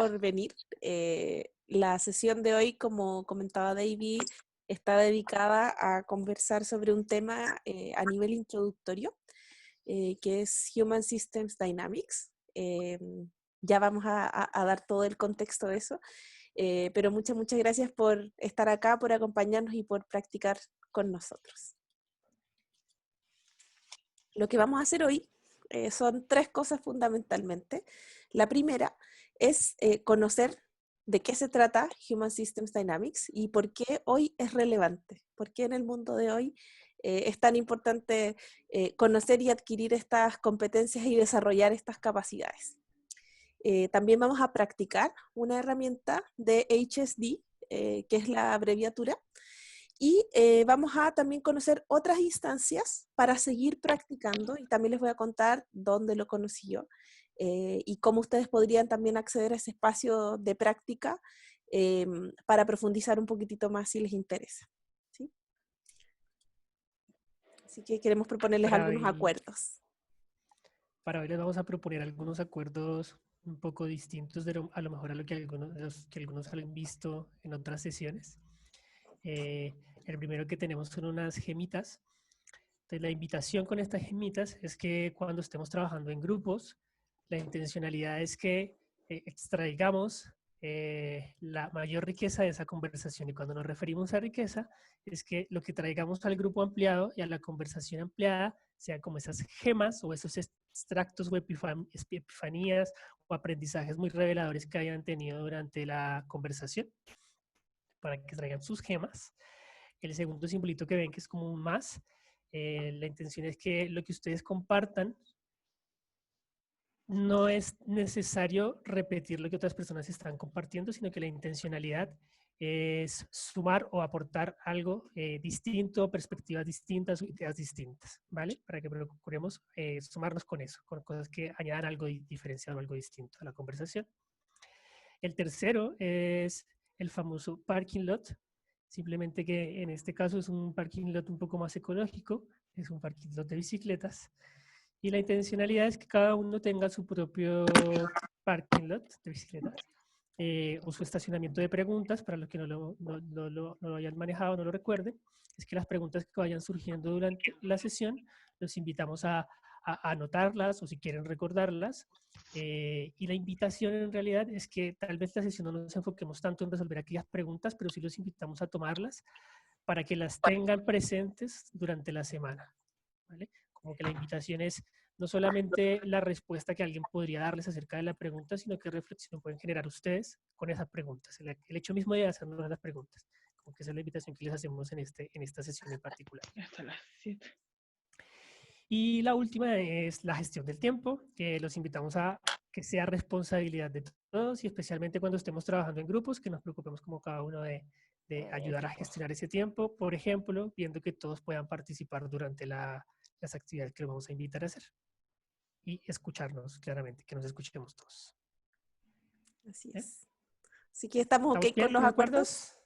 por venir. La sesión de hoy, como comentaba David, está dedicada a conversar sobre un tema a nivel introductorio, que es Human Systems Dynamics. Ya vamos a dar todo el contexto de eso, pero muchas gracias por estar acá, por acompañarnos y por practicar con nosotros. Lo que vamos a hacer hoy son 3 cosas fundamentalmente. La primera es conocer de qué se trata Human Systems Dynamics y por qué hoy es relevante, por qué en el mundo de hoy es tan importante conocer y adquirir estas competencias y desarrollar estas capacidades. También vamos a practicar una herramienta de HSD, que es la abreviatura, y vamos a también conocer otras instancias para seguir practicando, y también les voy a contar dónde lo conocí yo y cómo ustedes podrían también acceder a ese espacio de práctica para profundizar un poquitito más si les interesa. ¿Sí? Así que queremos proponerles algunos acuerdos. Para hoy les vamos a proponer algunos acuerdos un poco distintos a lo mejor a lo que algunos han visto en otras sesiones. El primero que tenemos son unas gemitas. Entonces, la invitación con estas gemitas es que cuando estemos trabajando en grupos, la intencionalidad es que extraigamos la mayor riqueza de esa conversación. Y cuando nos referimos a riqueza, es que lo que traigamos al grupo ampliado y a la conversación ampliada sean como esas gemas o esos extractos o epifanías o aprendizajes muy reveladores que hayan tenido durante la conversación, para que traigan sus gemas. El segundo simbolito que ven, que es como un más, la intención es que lo que ustedes compartan no es necesario repetir lo que otras personas están compartiendo, sino que la intencionalidad es sumar o aportar algo distinto, perspectivas distintas o ideas distintas, ¿vale? Para que procuremos sumarnos con eso, con cosas que añadan algo diferenciado, algo distinto a la conversación. El tercero es el famoso parking lot, simplemente que en este caso es un parking lot un poco más ecológico, es un parking lot de bicicletas, y la intencionalidad es que cada uno tenga su propio parking lot de bicicletas o su estacionamiento de preguntas. Para los que no lo hayan manejado, no lo recuerden, es que las preguntas que vayan surgiendo durante la sesión, los invitamos a anotarlas o si quieren recordarlas. Y la invitación en realidad es que tal vez la sesión no nos enfoquemos tanto en resolver aquellas preguntas, pero sí los invitamos a tomarlas para que las tengan presentes durante la semana, ¿vale? Como que la invitación es no solamente la respuesta que alguien podría darles acerca de la pregunta, sino qué reflexión pueden generar ustedes con esas preguntas, el hecho mismo de hacernos las preguntas. Como que esa es la invitación que les hacemos en esta sesión en particular. Hasta las 7. Y la última es la gestión del tiempo, que los invitamos a que sea responsabilidad de todos y especialmente cuando estemos trabajando en grupos, que nos preocupemos como cada uno de ayudar a gestionar ese tiempo, por ejemplo, viendo que todos puedan participar durante las actividades que los vamos a invitar a hacer. Y escucharnos claramente, que nos escuchemos todos. Así es. Así que estamos ok con los acuerdos.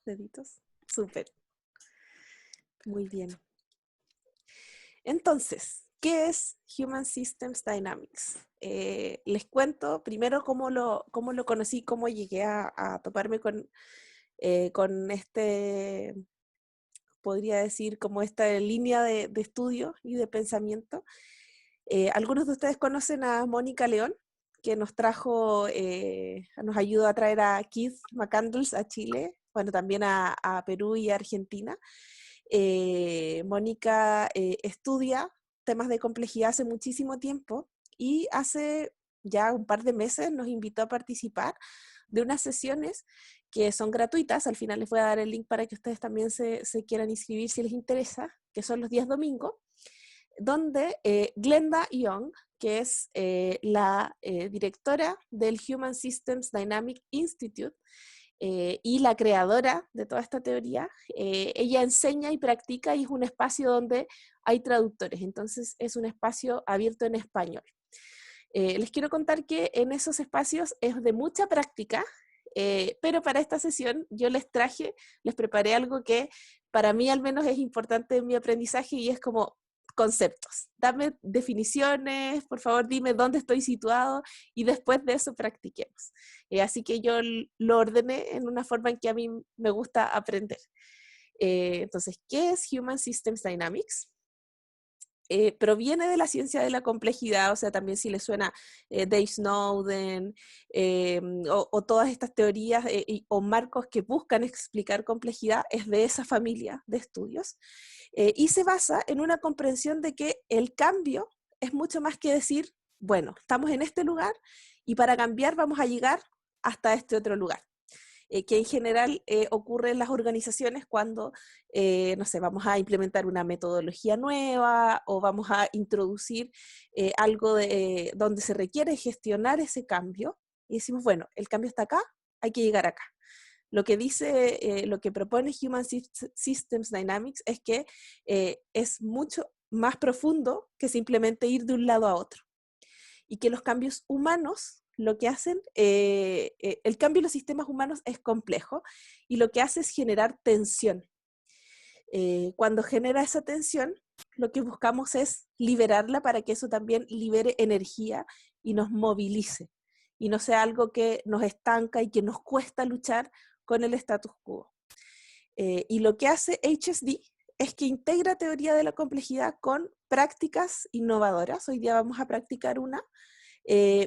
Deditos. Súper. Muy bien. Entonces, ¿qué es Human Systems Dynamics? Les cuento primero cómo lo conocí, cómo llegué a toparme con este, podría decir, como esta línea de estudio y de pensamiento. Algunos de ustedes conocen a Mónica León, que nos ayudó a traer a Keith McCandles a Chile, bueno, también a Perú y a Argentina. Mónica estudia temas de complejidad hace muchísimo tiempo y hace ya un par de meses nos invitó a participar de unas sesiones que son gratuitas. Al final les voy a dar el link para que ustedes también se quieran inscribir si les interesa, que son los días domingos, donde Glenda Young, que es la directora del Human Systems Dynamic Institute y la creadora de toda esta teoría, ella enseña y practica y es un espacio donde hay traductores, entonces es un espacio abierto en español. Les quiero contar que en esos espacios es de mucha práctica, pero para esta sesión yo les preparé algo que para mí al menos es importante en mi aprendizaje y es como conceptos. Dame definiciones, por favor, dime dónde estoy situado y después de eso practiquemos. Así que yo lo ordené en una forma en que a mí me gusta aprender. Entonces, ¿qué es Human Systems Dynamics? Proviene de la ciencia de la complejidad, o sea, también si le suena Dave Snowden o todas estas teorías o marcos que buscan explicar complejidad, es de esa familia de estudios. Y se basa en una comprensión de que el cambio es mucho más que decir, bueno, estamos en este lugar y para cambiar vamos a llegar hasta este otro lugar. Que en general ocurre en las organizaciones cuando, no sé, vamos a implementar una metodología nueva o vamos a introducir algo donde se requiere gestionar ese cambio y decimos, bueno, el cambio está acá, hay que llegar acá. Lo que dice, lo que propone Human Systems Dynamics es que es mucho más profundo que simplemente ir de un lado a otro y que los cambios humanos lo que hacen, el cambio en los sistemas humanos es complejo y lo que hace es generar tensión. Cuando genera esa tensión, lo que buscamos es liberarla para que eso también libere energía y nos movilice y no sea algo que nos estanca y que nos cuesta luchar con el status quo. Y lo que hace HSD es que integra teoría de la complejidad con prácticas innovadoras. Hoy día vamos a practicar una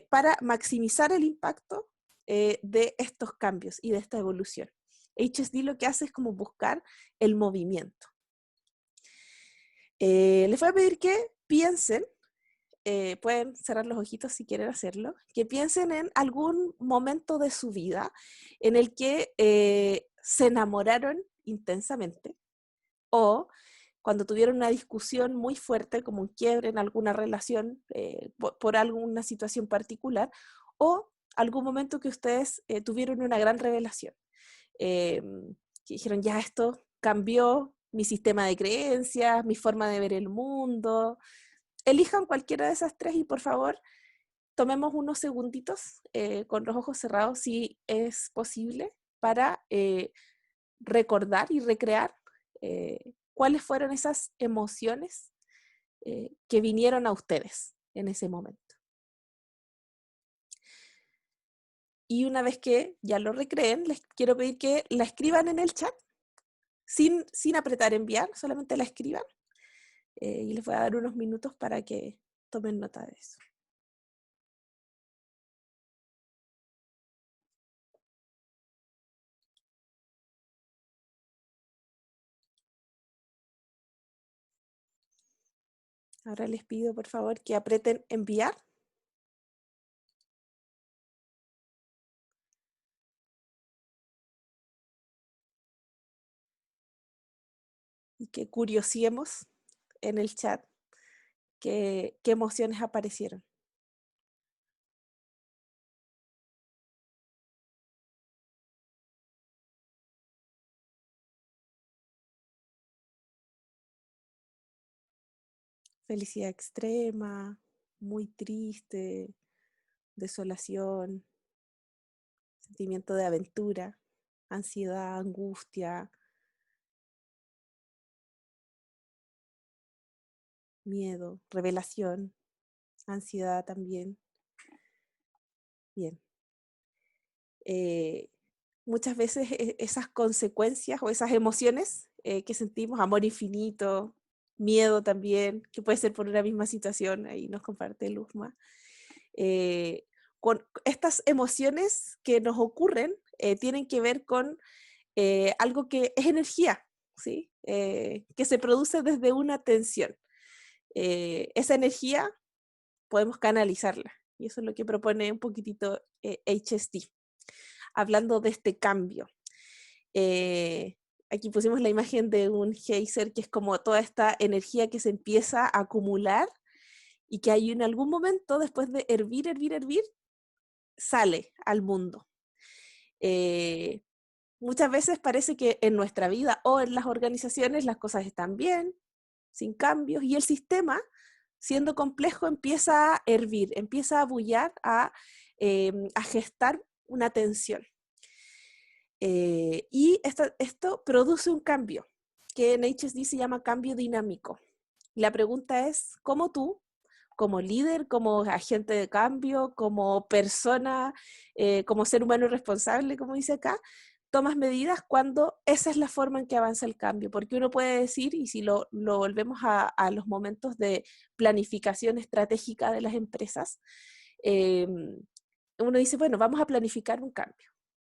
para maximizar el impacto de estos cambios y de esta evolución. HSD lo que hace es como buscar el movimiento. Les voy a pedir que piensen, pueden cerrar los ojitos si quieren hacerlo, que piensen en algún momento de su vida en el que se enamoraron intensamente o cuando tuvieron una discusión muy fuerte, como un quiebre en alguna relación por alguna situación particular, o algún momento que ustedes tuvieron una gran revelación. Que dijeron, ya esto cambió mi sistema de creencias, mi forma de ver el mundo. Elijan cualquiera de esas tres y por favor, tomemos unos segunditos con los ojos cerrados, si es posible, para recordar y recrear cuáles fueron esas emociones que vinieron a ustedes en ese momento. Y una vez que ya lo recreen, les quiero pedir que la escriban en el chat, sin apretar enviar, solamente la escriban. Y les voy a dar unos minutos para que tomen nota de eso. Ahora les pido por favor que aprieten enviar. Y que curiosiemos en el chat qué emociones aparecieron. Felicidad extrema, muy triste, desolación, sentimiento de aventura, ansiedad, angustia, miedo, revelación, ansiedad también. Bien. Muchas veces esas consecuencias o esas emociones que sentimos, amor infinito, miedo también, que puede ser por una misma situación, ahí nos comparte Luzma. Con estas emociones que nos ocurren tienen que ver con algo que es energía, ¿sí? Que se produce desde una tensión. Esa energía podemos canalizarla y eso es lo que propone un poquitito HSD, hablando de este cambio. Aquí pusimos la imagen de un geyser que es como toda esta energía que se empieza a acumular y que hay en algún momento, después de hervir, sale al mundo. Muchas veces parece que en nuestra vida o en las organizaciones las cosas están bien, sin cambios, y el sistema, siendo complejo, empieza a hervir, empieza a bullar, a gestar una tensión. Y esto produce un cambio, que en HSD se llama cambio dinámico. La pregunta es, ¿cómo tú, como líder, como agente de cambio, como persona, como ser humano responsable, como dice acá, tomas medidas cuando esa es la forma en que avanza el cambio? Porque uno puede decir, y si lo volvemos a los momentos de planificación estratégica de las empresas, eh, uno dice, bueno, vamos a planificar un cambio.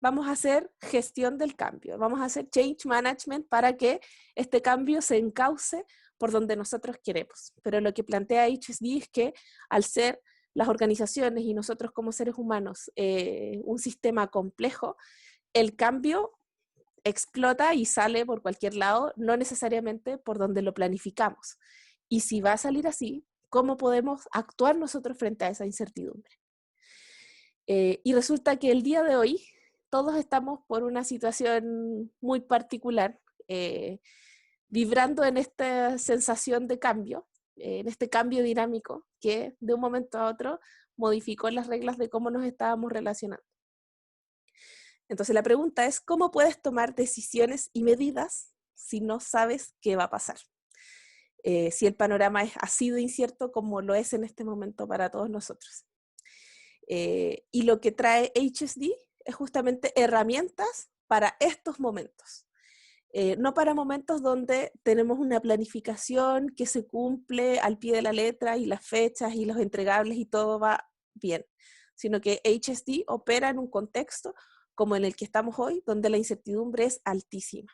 Vamos a hacer gestión del cambio, vamos a hacer change management para que este cambio se encauce por donde nosotros queremos. Pero lo que plantea HSD es que al ser las organizaciones y nosotros como seres humanos un sistema complejo, el cambio explota y sale por cualquier lado, no necesariamente por donde lo planificamos. Y si va a salir así, ¿cómo podemos actuar nosotros frente a esa incertidumbre? Y resulta que el día de hoy todos estamos por una situación muy particular, vibrando en esta sensación de cambio, en este cambio dinámico que de un momento a otro modificó las reglas de cómo nos estábamos relacionando. Entonces la pregunta es, ¿cómo puedes tomar decisiones y medidas si no sabes qué va a pasar? Si el panorama es así de incierto como lo es en este momento para todos nosotros. Y lo que trae HSD es justamente herramientas para estos momentos. No para momentos donde tenemos una planificación que se cumple al pie de la letra y las fechas y los entregables y todo va bien, sino que HSD opera en un contexto como en el que estamos hoy, donde la incertidumbre es altísima.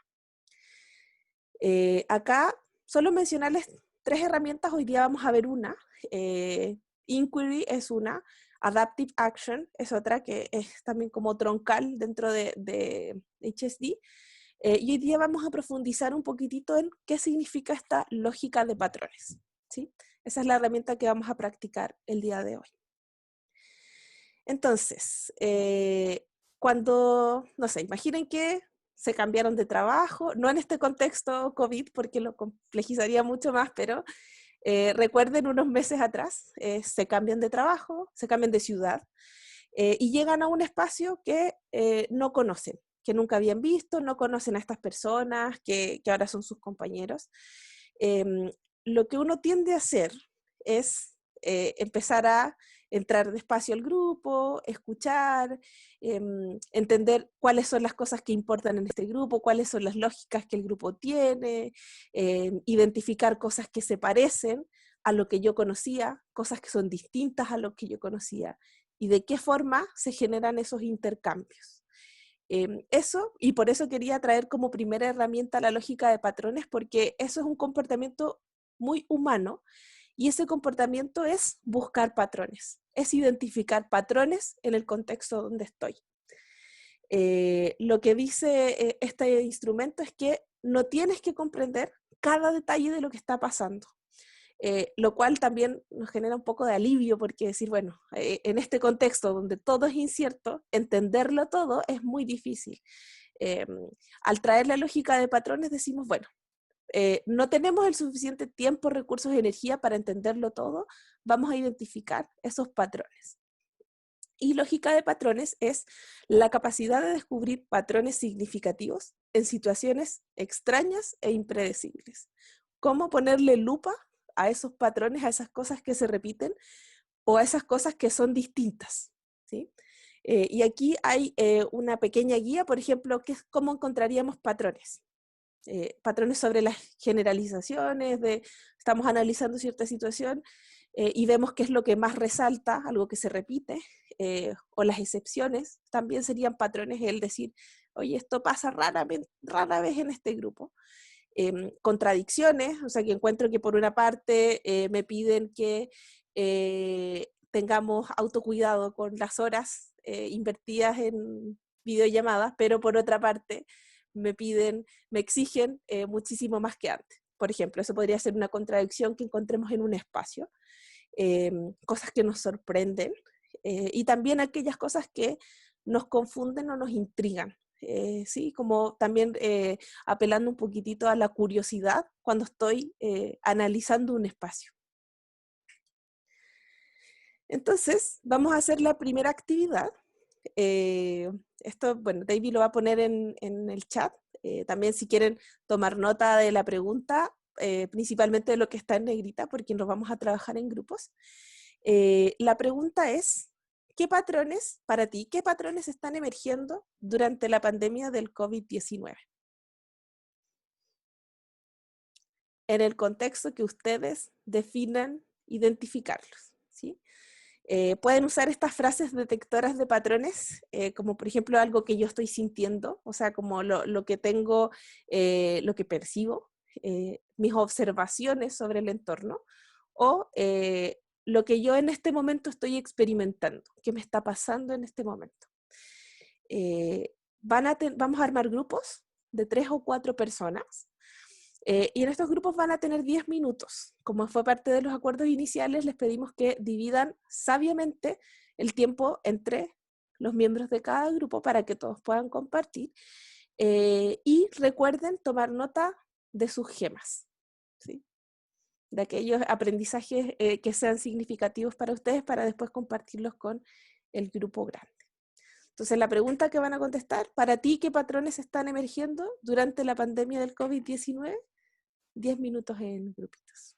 Acá, solo mencionarles 3 herramientas, hoy día vamos a ver una. Inquiry es una, Adaptive Action es otra, que es también como troncal dentro de HSD. Y hoy día vamos a profundizar un poquitito en qué significa esta lógica de patrones, ¿sí? Esa es la herramienta que vamos a practicar el día de hoy. Entonces, cuando, no sé, imaginen que se cambiaron de trabajo, no en este contexto COVID porque lo complejizaría mucho más, pero recuerden unos meses atrás, se cambian de trabajo, se cambian de ciudad y llegan a un espacio que no conocen, que nunca habían visto, no conocen a estas personas que ahora son sus compañeros. Lo que uno tiende a hacer es empezar a entrar despacio al grupo, escuchar, entender cuáles son las cosas que importan en este grupo, cuáles son las lógicas que el grupo tiene, identificar cosas que se parecen a lo que yo conocía, cosas que son distintas a lo que yo conocía, y de qué forma se generan esos intercambios. Eso, y por eso quería traer como primera herramienta la lógica de patrones, porque eso es un comportamiento muy humano, y ese comportamiento es buscar patrones, es identificar patrones en el contexto donde estoy. Lo que dice este instrumento es que no tienes que comprender cada detalle de lo que está pasando. Lo cual también nos genera un poco de alivio, porque decir, bueno, en este contexto donde todo es incierto, entenderlo todo es muy difícil. Al traer la lógica de patrones decimos, bueno, no tenemos el suficiente tiempo, recursos y energía para entenderlo todo, vamos a identificar esos patrones. Y lógica de patrones es la capacidad de descubrir patrones significativos en situaciones extrañas e impredecibles. ¿Cómo ponerle lupa a esos patrones, a esas cosas que se repiten o a esas cosas que son distintas? ¿Sí? Y aquí hay una pequeña guía, por ejemplo, que es cómo encontraríamos patrones. Patrones sobre las generalizaciones, estamos analizando cierta situación y vemos qué es lo que más resalta, algo que se repite, o las excepciones, también serían patrones, el decir, oye, esto pasa rara vez en este grupo. Contradicciones, o sea, que encuentro que por una parte me piden que tengamos autocuidado con las horas invertidas en videollamadas, pero por otra parte me exigen muchísimo más que antes. Por ejemplo, eso podría ser una contradicción que encontremos en un espacio, cosas que nos sorprenden y también aquellas cosas que nos confunden o nos intrigan. Sí, como también apelando un poquitito a la curiosidad cuando estoy analizando un espacio. Entonces, vamos a hacer la primera actividad. Esto, bueno, David lo va a poner en el chat. También si quieren tomar nota de la pregunta, principalmente de lo que está en negrita, porque nos vamos a trabajar en grupos. La pregunta es, ¿qué patrones, para ti, qué patrones están emergiendo durante la pandemia del COVID-19? En el contexto que ustedes definan identificarlos, ¿sí? Pueden usar estas frases detectoras de patrones, como por ejemplo algo que yo estoy sintiendo, o sea, como lo que tengo, lo que percibo, mis observaciones sobre el entorno, o lo que yo en este momento estoy experimentando, qué me está pasando en este momento. Vamos a armar grupos de 3 o 4 personas, y en estos grupos van a tener 10 minutos. Como fue parte de los acuerdos iniciales, les pedimos que dividan sabiamente el tiempo entre los miembros de cada grupo para que todos puedan compartir. Y recuerden tomar nota de sus gemas, ¿sí? De aquellos aprendizajes que sean significativos para ustedes, para después compartirlos con el grupo grande. Entonces, la pregunta que van a contestar, para ti, ¿qué patrones están emergiendo durante la pandemia del COVID-19? 10 minutos en grupitos.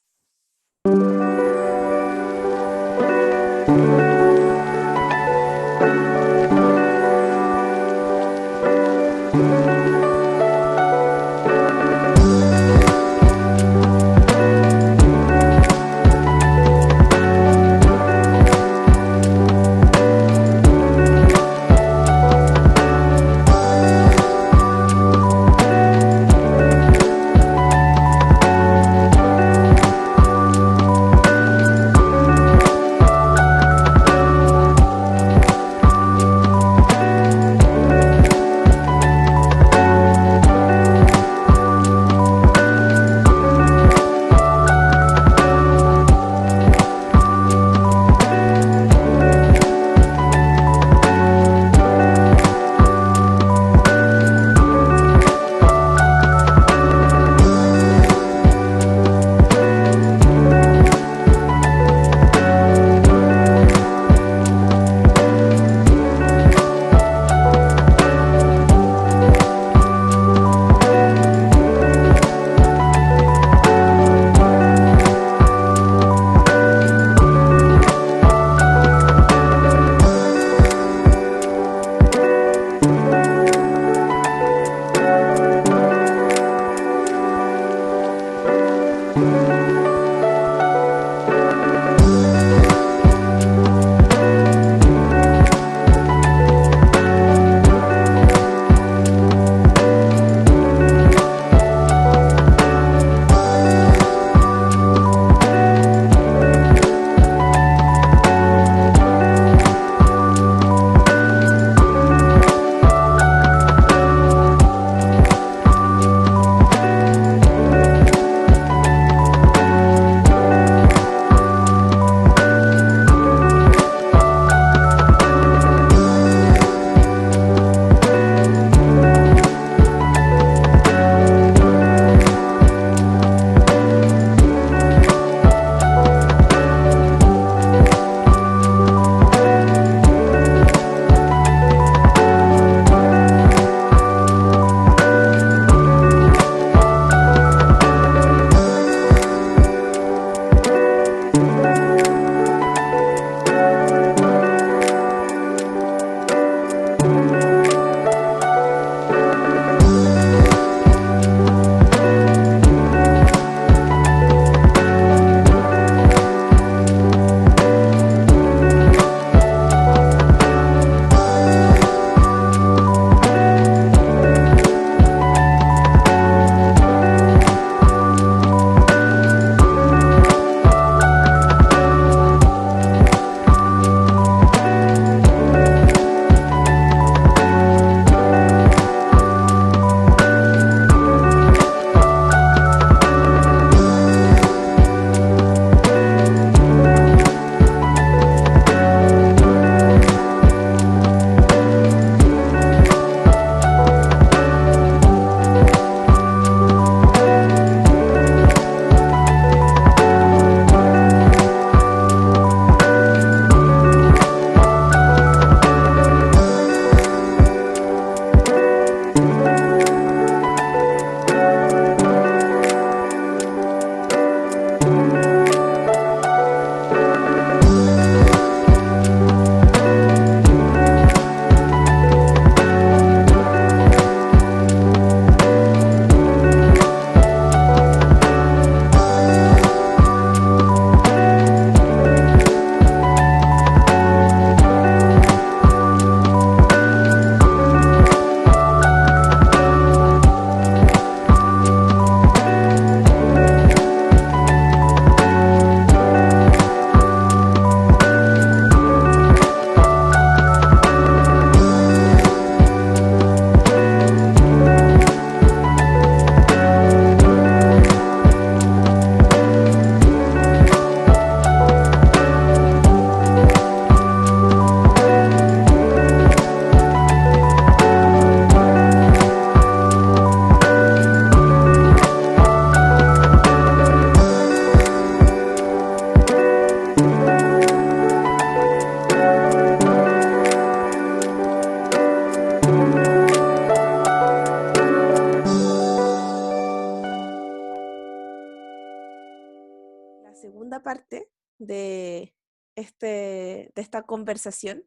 segunda parte de, de esta conversación.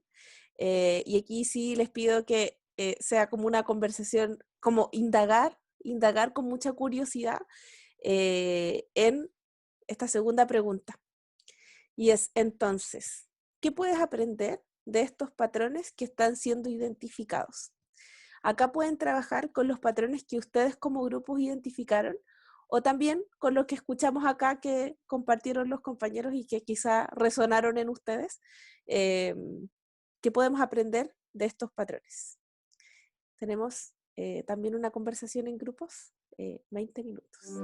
Y aquí sí les pido que sea como una conversación, como indagar con mucha curiosidad en esta segunda pregunta. Y es entonces, ¿qué puedes aprender de estos patrones que están siendo identificados? Acá pueden trabajar con los patrones que ustedes como grupos identificaron o también con lo que escuchamos acá que compartieron los compañeros y que quizá resonaron en ustedes. ¿Qué podemos aprender de estos patrones? Tenemos también una conversación en grupos, 20 minutos.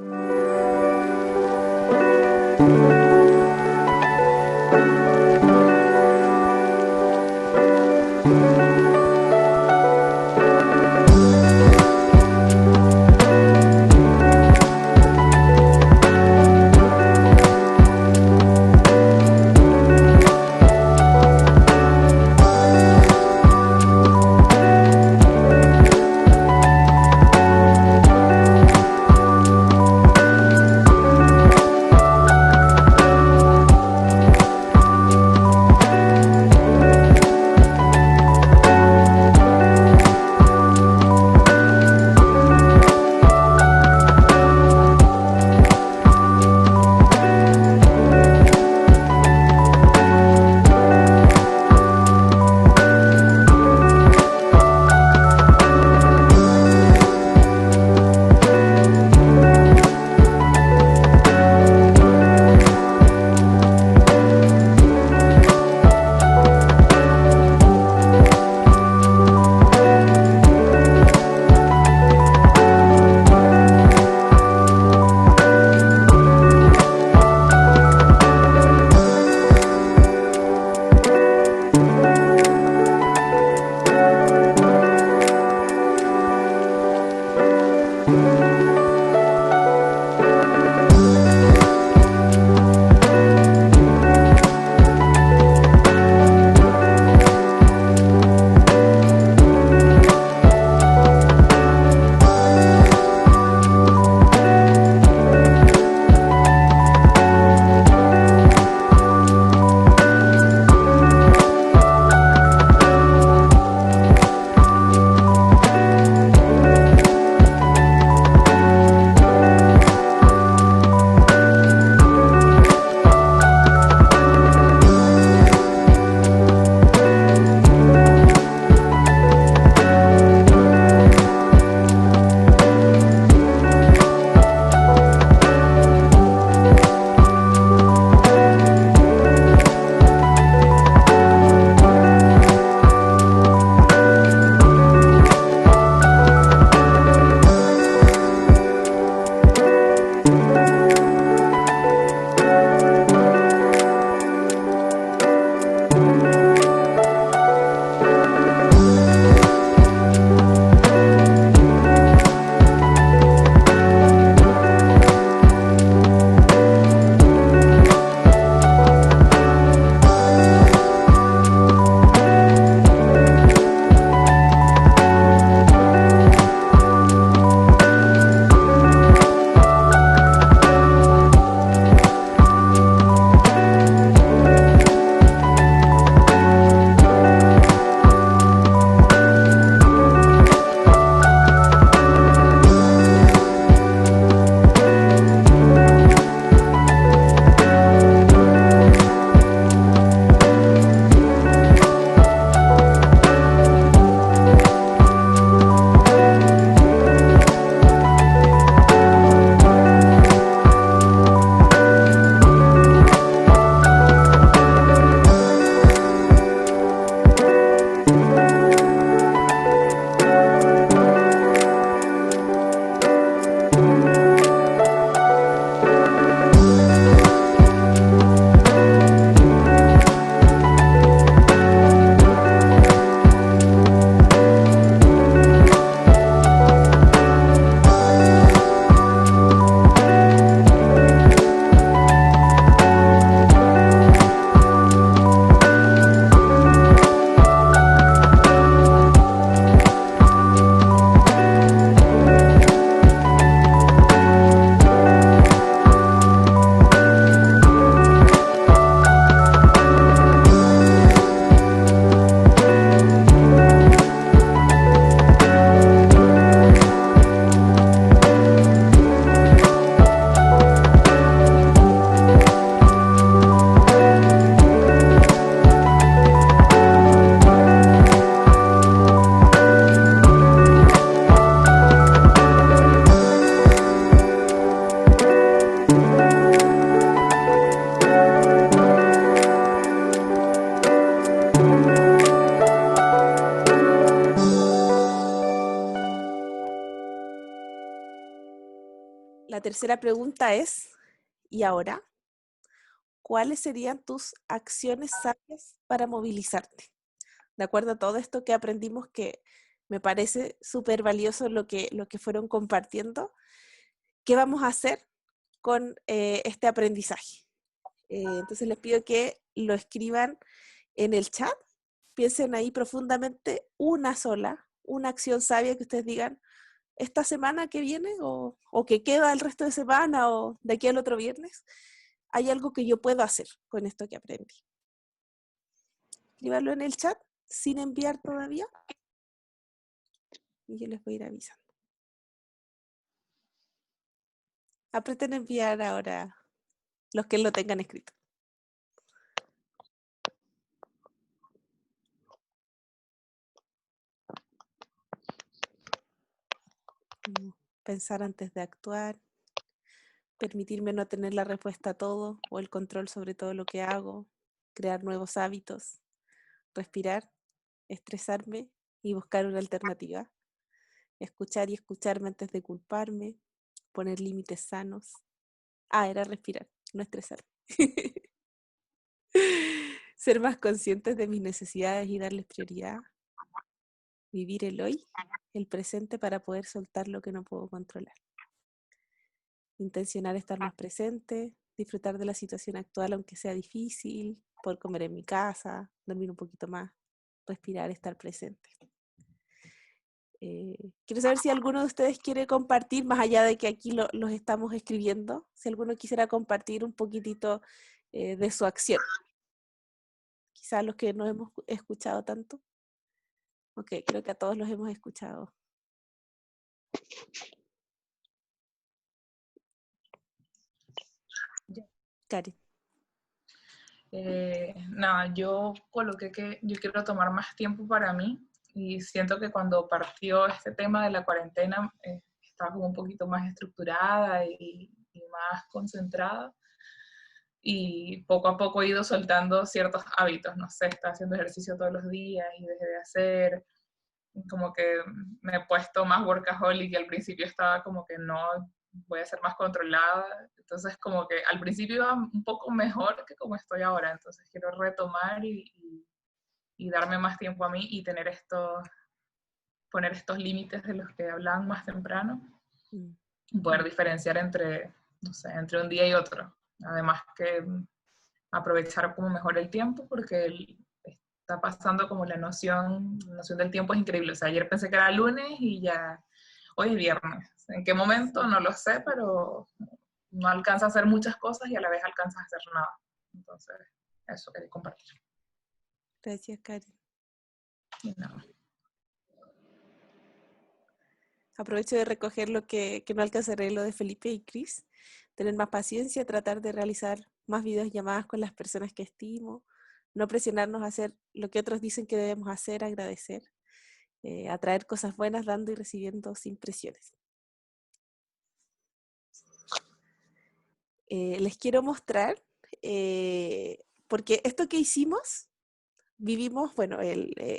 La tercera pregunta es, ¿y ahora? ¿Cuáles serían tus acciones sabias para movilizarte? De acuerdo a todo esto que aprendimos, que me parece súper valioso lo que fueron compartiendo, ¿qué vamos a hacer con este aprendizaje? Entonces les pido que lo escriban en el chat, piensen ahí profundamente una acción sabia que ustedes digan, esta semana que viene o que queda el resto de semana o de aquí al otro viernes, hay algo que yo puedo hacer con esto que aprendí. Escríbanlo en el chat sin enviar todavía y yo les voy a ir avisando. Aprieten enviar ahora los que lo tengan escrito. Pensar antes de actuar, permitirme no tener la respuesta a todo o el control sobre todo lo que hago, crear nuevos hábitos, respirar, estresarme y buscar una alternativa, escuchar y escucharme antes de culparme, poner límites sanos. Era respirar, no estresarme. Ser más conscientes de mis necesidades y darles prioridad. Vivir el hoy, el presente para poder soltar lo que no puedo controlar. Intencionar estar más presente, disfrutar de la situación actual aunque sea difícil, poder comer en mi casa, dormir un poquito más, respirar, estar presente. Quiero saber si alguno de ustedes quiere compartir, más allá de que aquí los estamos escribiendo, si alguno quisiera compartir un poquitito de su acción. Quizás los que no hemos escuchado tanto. Ok, creo que a todos los hemos escuchado. Karen. Nada, yo coloqué que yo quiero tomar más tiempo para mí y siento que cuando partió este tema de la cuarentena estaba como un poquito más estructurada y más concentrada y poco a poco he ido soltando ciertos hábitos, no sé, estaba haciendo ejercicio todos los días y dejé de hacer, como que me he puesto más workaholic y al principio estaba como que no, voy a ser más controlada, entonces como que al principio iba un poco mejor que como estoy ahora, entonces quiero retomar y darme más tiempo a mí y tener poner estos límites de los que hablaban más temprano, poder diferenciar entre, no sé, entre un día y otro, además que aprovechar como mejor el tiempo porque está pasando como la noción del tiempo es increíble, o sea, ayer pensé que era lunes y ya hoy es viernes. ¿En qué momento? No lo sé, pero no alcanza a hacer muchas cosas y a la vez alcanza a hacer nada. Entonces, eso quería compartir. Gracias, Karen. No. Aprovecho de recoger lo que no alcanzaré, lo de Felipe y Chris. Tener más paciencia, tratar de realizar más videollamadas con las personas que estimo, no presionarnos a hacer lo que otros dicen que debemos hacer, agradecer, atraer cosas buenas dando y recibiendo sin presiones. Les quiero mostrar, porque esto que hicimos, vivimos, bueno,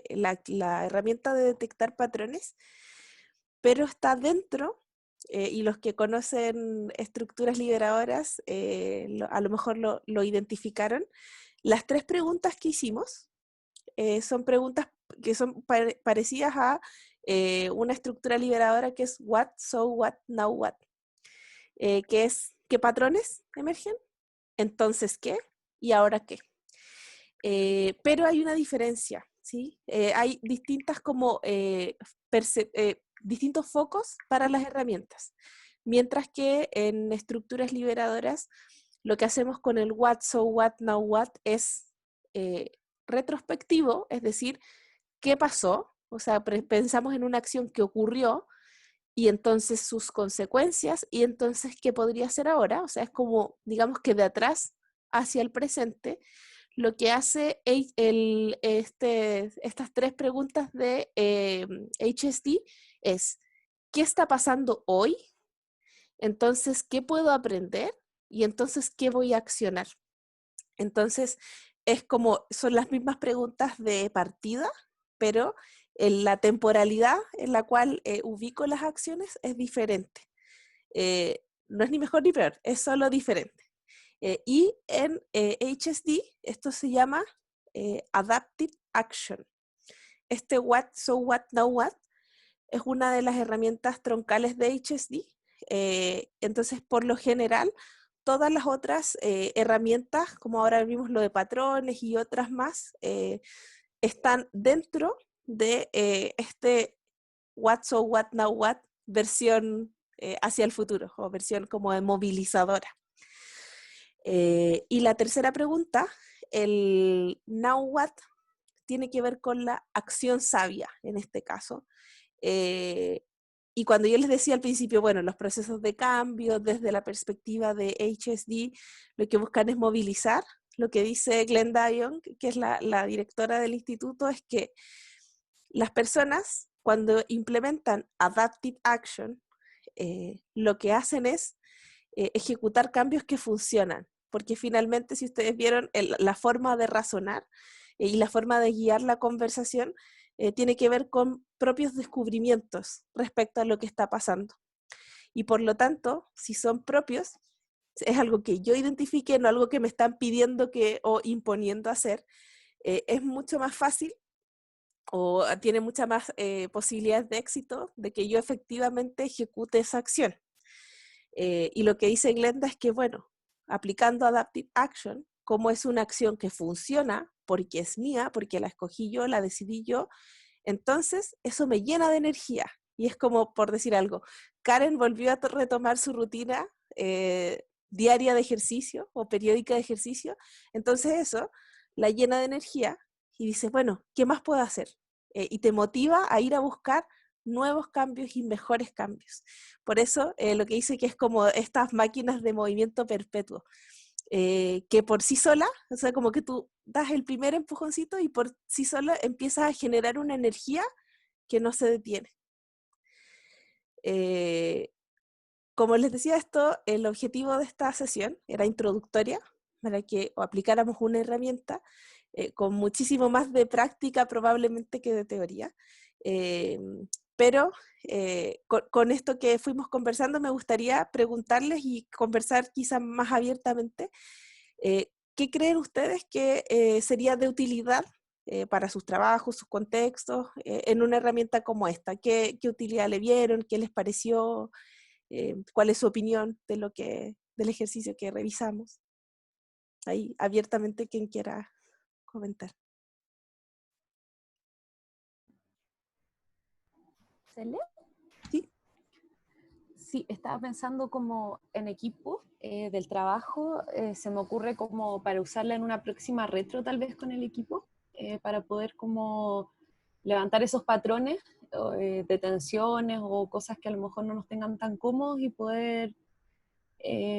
la herramienta de detectar patrones, pero está dentro, y los que conocen estructuras liberadoras a lo mejor lo identificaron. Las 3 preguntas que hicimos son preguntas que son parecidas a una estructura liberadora que es what, so what, now what, que es ¿qué patrones emergen? Entonces, ¿qué? ¿Y ahora qué? Pero hay una diferencia, ¿sí? Hay distintas como distintos focos para las herramientas. Mientras que en estructuras liberadoras, lo que hacemos con el what, so what, now what es retrospectivo, es decir, ¿qué pasó? O sea, pensamos en una acción que ocurrió y entonces sus consecuencias y entonces qué podría hacer ahora. O sea, es como, digamos que de atrás hacia el presente, lo que hace estas 3 preguntas de HSD es, ¿qué está pasando hoy? Entonces, ¿qué puedo aprender? Y entonces, ¿qué voy a accionar? Entonces, es como, son las mismas preguntas de partida, pero la temporalidad en la cual ubico las acciones es diferente. no es ni mejor ni peor, es solo diferente. Y en HSD esto se llama Adaptive Action. Este What, So What, Now What es una de las herramientas troncales de HSD. Entonces, por lo general, todas las otras herramientas, como ahora vimos lo de patrones y otras más, están dentro de este What, So What, Now What versión hacia el futuro, o versión como de movilizadora. Y la tercera pregunta, el Now What, tiene que ver con la acción sabia en este caso. Y cuando yo les decía al principio, bueno, los procesos de cambio desde la perspectiva de HSD, lo que buscan es movilizar. Lo que dice Glenn Dion, que es la directora del instituto, es que las personas cuando implementan Adaptive Action, lo que hacen es ejecutar cambios que funcionan, porque finalmente, si ustedes vieron la forma de razonar y la forma de guiar la conversación, tiene que ver con propios descubrimientos respecto a lo que está pasando. Y por lo tanto, si son propios, es algo que yo identifique, no algo que me están pidiendo o imponiendo hacer, es mucho más fácil o tiene muchas más posibilidades de éxito de que yo efectivamente ejecute esa acción. Y lo que dice Glenda es que, bueno, aplicando Adaptive Action, como es una acción que funciona porque es mía, porque la escogí yo, la decidí yo, entonces eso me llena de energía. Y es como, por decir algo, Karen volvió a retomar su rutina diaria de ejercicio o periódica de ejercicio, entonces eso la llena de energía y dice, bueno, ¿qué más puedo hacer? Y te motiva a ir a buscar nuevos cambios y mejores cambios. Por eso lo que dice que es como estas máquinas de movimiento perpetuo, que por sí sola, o sea, como que tú das el primer empujoncito y por sí sola empiezas a generar una energía que no se detiene. Como les decía esto, el objetivo de esta sesión era introductoria, para que aplicáramos una herramienta con muchísimo más de práctica probablemente que de teoría. Pero con esto que fuimos conversando me gustaría preguntarles y conversar quizás más abiertamente, ¿qué creen ustedes que sería de utilidad para sus trabajos, sus contextos, en una herramienta como esta? ¿Qué utilidad le vieron? ¿Qué les pareció? ¿Cuál es su opinión del ejercicio que revisamos? Ahí, abiertamente, quien quiera comentar. ¿Cele? Sí. Sí, estaba pensando como en equipo del trabajo, se me ocurre como para usarla en una próxima retro tal vez con el equipo, para poder como levantar esos patrones de tensiones o cosas que a lo mejor no nos tengan tan cómodos y poder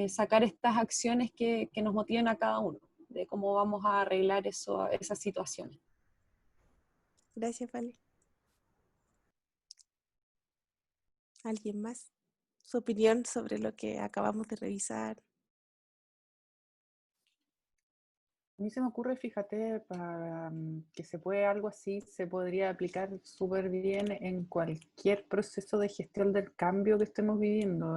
sacar estas acciones que nos motiven a cada uno, de cómo vamos a arreglar esas situaciones. Gracias, Vale. ¿Alguien más? ¿Su opinión sobre lo que acabamos de revisar? A mí se me ocurre, fíjate, que se puede algo así, se podría aplicar súper bien en cualquier proceso de gestión del cambio que estemos viviendo.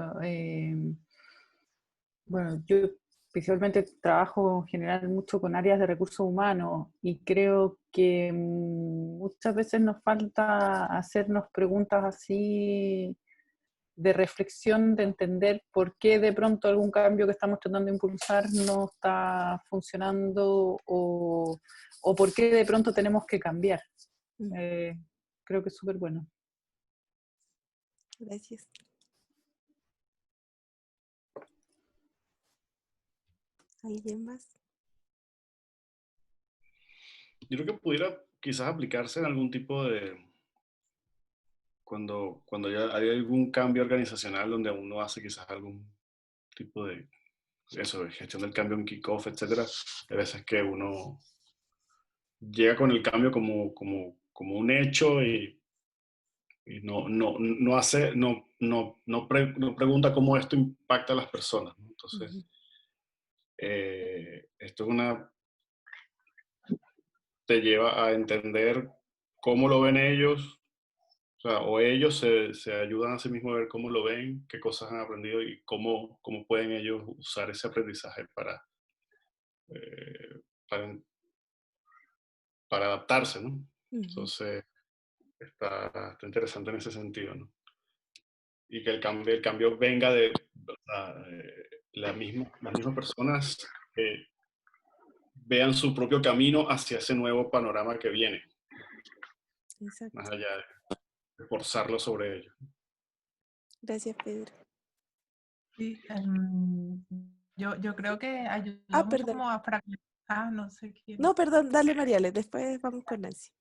Bueno, yo principalmente trabajo en general mucho con áreas de recursos humanos y creo que muchas veces nos falta hacernos preguntas así de reflexión, de entender por qué de pronto algún cambio que estamos tratando de impulsar no está funcionando o por qué de pronto tenemos que cambiar. Creo que es súper bueno. Gracias. ¿Alguien más? Yo creo que pudiera quizás aplicarse en algún tipo de... Cuando ya hay algún cambio organizacional donde uno hace quizás algún tipo de gestión del cambio en kickoff, etcétera. Hay veces que uno llega con el cambio como un hecho y no pregunta cómo esto impacta a las personas, ¿no? Entonces, esto te lleva a entender cómo lo ven ellos, sea, o ellos se ayudan a sí mismos a ver cómo lo ven, qué cosas han aprendido y cómo pueden ellos usar ese aprendizaje eh, para, para adaptarse, ¿no? Ujú. Entonces, está interesante en ese sentido, ¿no? Y que el cambio venga de las mismas personas que vean su propio camino hacia ese nuevo panorama que viene, Exacto. más allá de forzarlo sobre ellos. Gracias, Pedro. Sí, yo creo que ayuda mucho Perdón. como a fragmentar, no sé quién. No, perdón, dale, Mariale, después vamos con Nancy.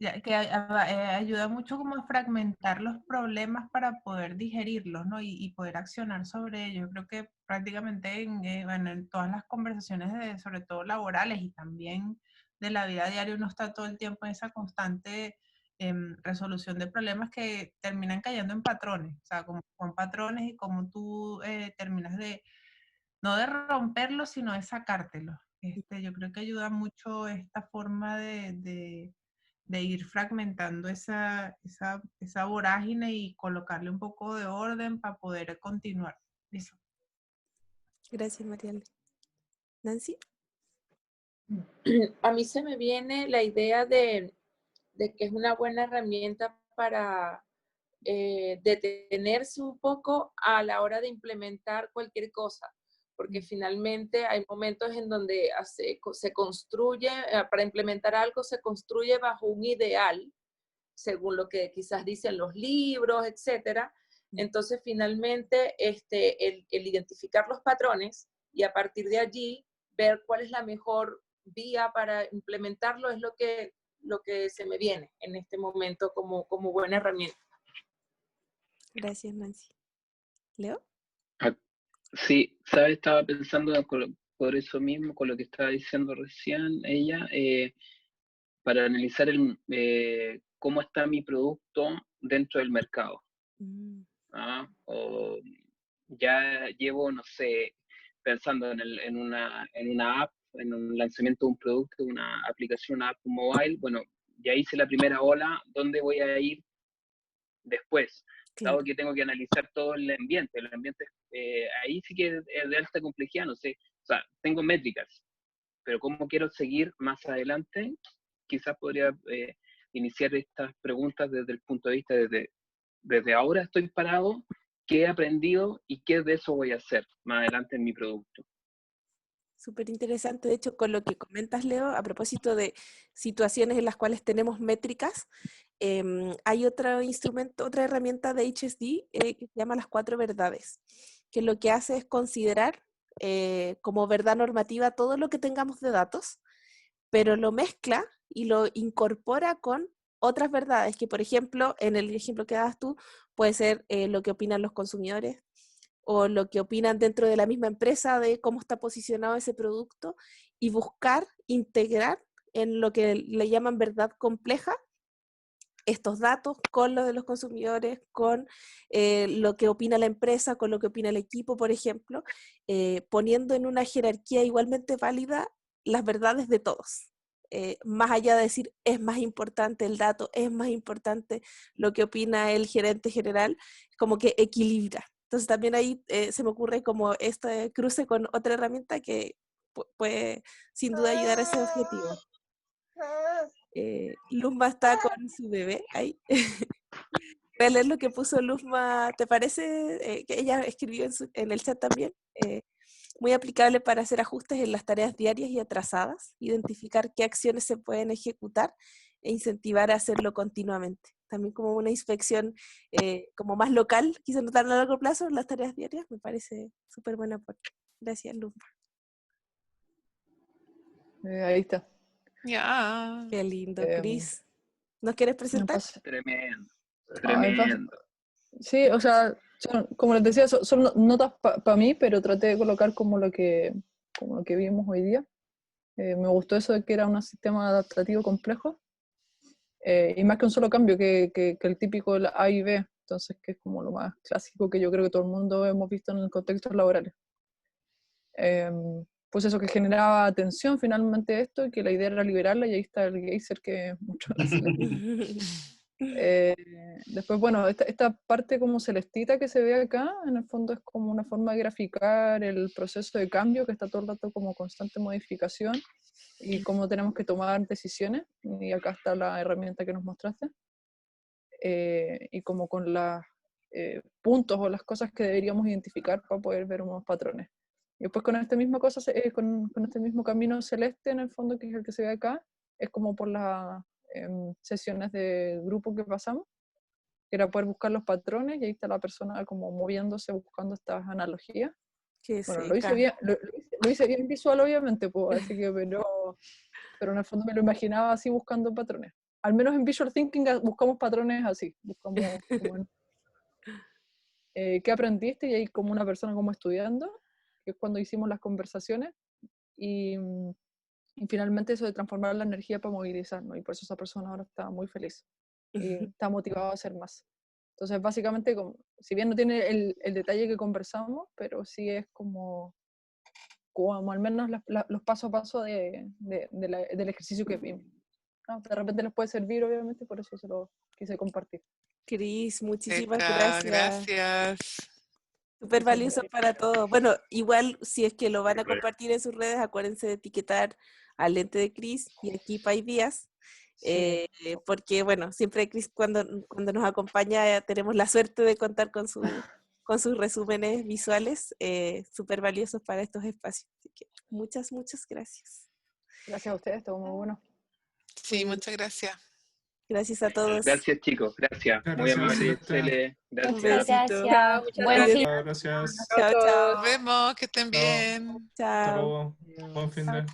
Ya, que ayuda mucho como a fragmentar los problemas para poder digerirlos, ¿no? Y poder accionar sobre ellos. Yo creo que prácticamente bueno, en todas las conversaciones, sobre todo laborales y también de la vida diaria, uno está todo el tiempo en esa constante resolución de problemas que terminan cayendo en patrones. O sea, como son patrones y como tú terminas no de romperlos, sino de sacártelos. Yo creo que ayuda mucho esta forma de ir fragmentando esa vorágine y colocarle un poco de orden para poder continuar. Eso. Gracias, Mariale. Nancy. A mí se me viene la idea de que es una buena herramienta para detenerse un poco a la hora de implementar cualquier cosa, porque finalmente hay momentos en donde se construye, para implementar algo se construye bajo un ideal, según lo que quizás dicen los libros, etcétera. Entonces, finalmente, el identificar los patrones y a partir de allí ver cuál es la mejor vía para implementarlo es lo que se me viene en este momento como buena herramienta. Gracias, Nancy. ¿Leo? Sí, ¿sabes? Estaba pensando por eso mismo, con lo que estaba diciendo recién ella, para analizar cómo está mi producto dentro del mercado. O ya llevo, no sé, pensando en una app, en un lanzamiento de un producto, una aplicación, una app mobile. Bueno, ya hice la primera ola, ¿dónde voy a ir después? Claro. Dado que tengo que analizar todo el ambiente ahí sí que es de alta complejidad, no sé, o sea, tengo métricas, pero cómo quiero seguir más adelante, quizás podría iniciar estas preguntas desde el punto de vista desde ahora estoy parado, qué he aprendido y qué de eso voy a hacer más adelante en mi producto. Súper interesante, de hecho, con lo que comentas, Leo, a propósito de situaciones en las cuales tenemos métricas, hay otro instrumento, otra herramienta de HSD que se llama las 4 verdades, que lo que hace es considerar como verdad normativa todo lo que tengamos de datos, pero lo mezcla y lo incorpora con otras verdades, que por ejemplo, en el ejemplo que das tú, puede ser lo que opinan los consumidores, o lo que opinan dentro de la misma empresa de cómo está posicionado ese producto, y buscar integrar en lo que le llaman verdad compleja estos datos con lo de los consumidores, con lo que opina la empresa, con lo que opina el equipo, por ejemplo, poniendo en una jerarquía igualmente válida las verdades de todos. Más allá de decir es más importante el dato, es más importante lo que opina el gerente general, como que equilibra. Entonces también ahí se me ocurre como este cruce con otra herramienta que puede sin duda ayudar a ese objetivo. Luzma está con su bebé ahí. Voy a leer lo que puso Luzma. ¿Te parece que ella escribió en el chat también? Muy aplicable para hacer ajustes en las tareas diarias y atrasadas, identificar qué acciones se pueden ejecutar e incentivar a hacerlo continuamente. También como una inspección como más local, quizá notar a largo plazo en las tareas diarias, me parece súper buena aporte. Gracias, Luzma. Ahí está. Ya. Qué lindo, Cris. ¿Nos quieres presentar? Tremendo. Sí, o sea, como les decía, son notas para mí, pero traté de colocar como lo que vimos hoy día. Me gustó eso de que era un sistema adaptativo complejo, y más que un solo cambio, que el típico de la A y B, entonces que es como lo más clásico que yo creo que todo el mundo hemos visto en el contexto laboral. Pues eso, que generaba tensión finalmente esto, y que la idea era liberarla, y ahí está el geyser que muchos hacen. Después, bueno, esta parte como celestita que se ve acá, en el fondo es como una forma de graficar el proceso de cambio que está todo el rato como constante modificación y cómo tenemos que tomar decisiones. Y acá está la herramienta que nos mostraste. Y como con los puntos o las cosas que deberíamos identificar para poder ver unos patrones. Y después con esta misma cosa, con este mismo camino celeste en el fondo, que es el que se ve acá, es como por las sesiones de grupo que pasamos, que era poder buscar los patrones, y ahí está la persona como moviéndose, buscando estas analogías. Bueno, lo hice bien visual, obviamente, pues, así que, pero en el fondo me lo imaginaba así, buscando patrones. Al menos en Visual Thinking buscamos patrones así, buscamos qué aprendiste, y ahí como una persona como estudiando, que es cuando hicimos las conversaciones, y finalmente eso de transformar la energía para movilizarnos, y por eso esa persona ahora está muy feliz, y está motivado a hacer más. Entonces básicamente, si bien no tiene el detalle que conversamos, pero sí es como al menos los paso a paso del ejercicio que vimos. ¿No? De repente les puede servir, obviamente, por eso se lo quise compartir. Cris, muchísimas Gracias. Súper valioso para todos. Bueno, igual si es que lo van a compartir en sus redes, acuérdense de etiquetar al lente de Cris y aquí Pai Díaz, porque bueno, siempre Cris cuando nos acompaña tenemos la suerte de contar con sus resúmenes visuales súper valiosos para estos espacios. Así que muchas gracias. Gracias a ustedes, estuvo muy bueno. Sí, muchas gracias. Gracias a todos. Gracias, chicos. Gracias. Muy amable, Cele. Gracias. Chao, muchas Gracias. Chao. Nos vemos, que estén bien. Chao. Buen fin de.